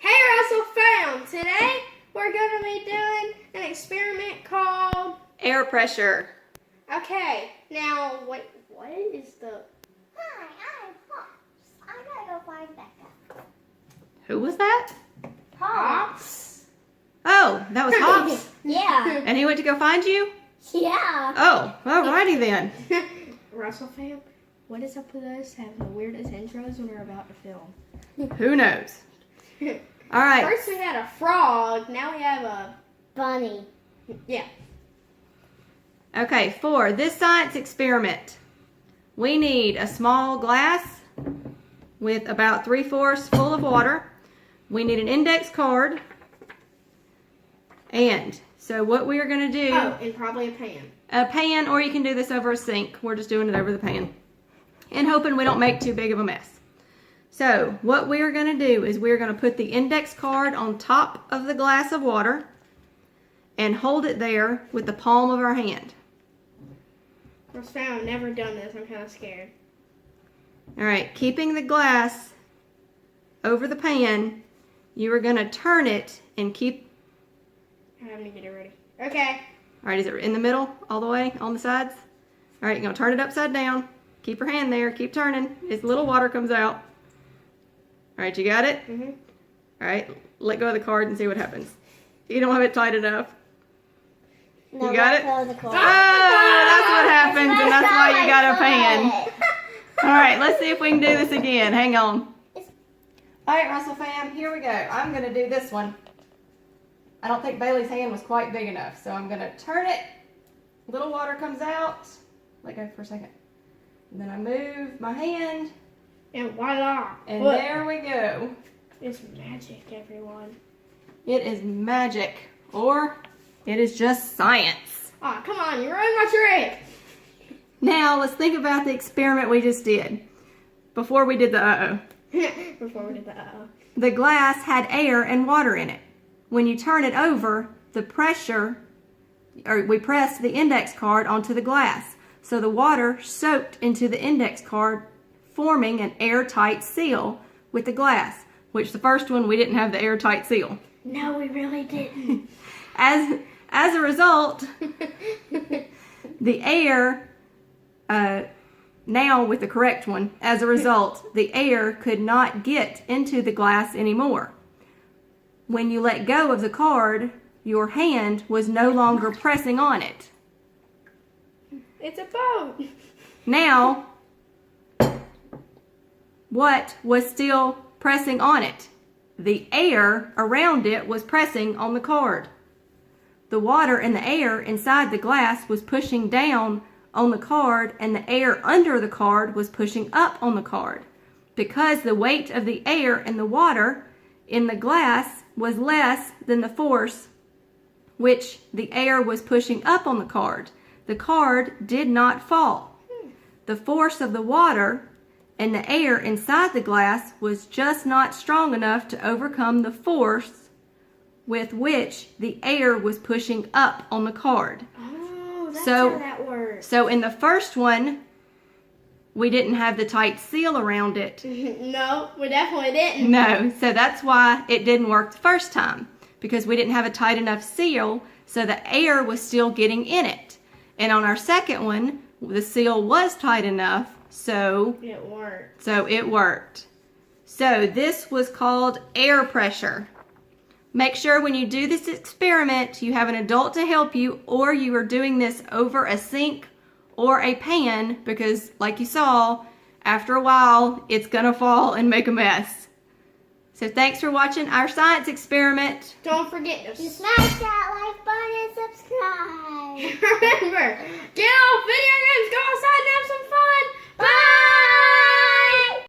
Hey Russell fam! Today we're going to be doing an experiment called air pressure. Okay, now wait, what is the... Hi, I'm Pops. I gotta go find Becca. Who was that? Pops? Oh, that was Hops. Yeah. And he went to go find you? Yeah. Oh, alrighty then. Russell fam, what is up with us having the weirdest intros when we're about to film? Who knows? Alright. First we had a frog, now we have a... Bunny. Yeah. Okay, for this science experiment, we need a small glass with about 3/4 full of water. We need an index card. And so what we are going to do... Oh, and probably a pan. A pan, or you can do this over a sink. We're just doing it over the pan. And hoping we don't make too big of a mess. So what we are going to do is we're going to put the index card on top of the glass of water and hold it there with the palm of our hand. Russell fam, I've never done this. I'm kind of scared. Alright, keeping the glass over the pan, you are going to turn it and keep... I'm having to get it ready. Okay. Alright, is it in the middle, all the way, on the sides? Alright, you're going to turn it upside down. Keep your hand there, keep turning. As little water comes out. Alright, you got it? Mm-hmm. Alright, let go of the card and see what happens. You don't have it tight enough. No, You got let it? go of the cord. Oh, that's what happens, and that's why you got a pan. Alright, let's see if we can do this again. Hang on. Alright, Russell fam, here we go. I'm going to do this one. I don't think Bailey's hand was quite big enough, so I'm going to turn it. Little water comes out. Let go for a second. And then I move my hand, And voila. and Look, there we go. it's magic, everyone. It is magic, or it is just science. Aw, come on, you ruined my trick. Now, let's think about the experiment we just did. Before we did the uh-oh. Before we did the uh-oh. The glass had air and water in it. When you turn it over, the pressure, or we pressed the index card onto the glass. So the water soaked into the index card, forming an airtight seal with the glass, which the first one we didn't have the airtight seal. No, we really didn't. As a result, the air, now with the correct one, as a result, the air could not get into the glass anymore. When you let go of the card, your hand was no longer pressing on it. It's a boat. Now, what was still pressing on it? The air around it was pressing on the card. The water and the air inside the glass was pushing down on the card, and the air under the card was pushing up on the card. Because the weight of the air and the water in the glass was less than the force which the air was pushing up on the card did not fall. The force of the water and the air inside the glass was just not strong enough to overcome the force with which the air was pushing up on the card. Oh, that's So- how that works. So in the first one, we didn't have the tight seal around it. No, we definitely didn't. No, so that's why it didn't work the first time, because we didn't have a tight enough seal, so the air was still getting in it. And on our second one, the seal was tight enough, so It worked. it worked. So this was called air pressure. Make sure when you do this experiment, you have an adult to help you, or you are doing this over a sink or a pan, because like you saw, after a while, it's gonna fall and make a mess. So thanks for watching our science experiment. Don't forget to You smash that like button and subscribe. remember, get off video games, go outside and have some fun.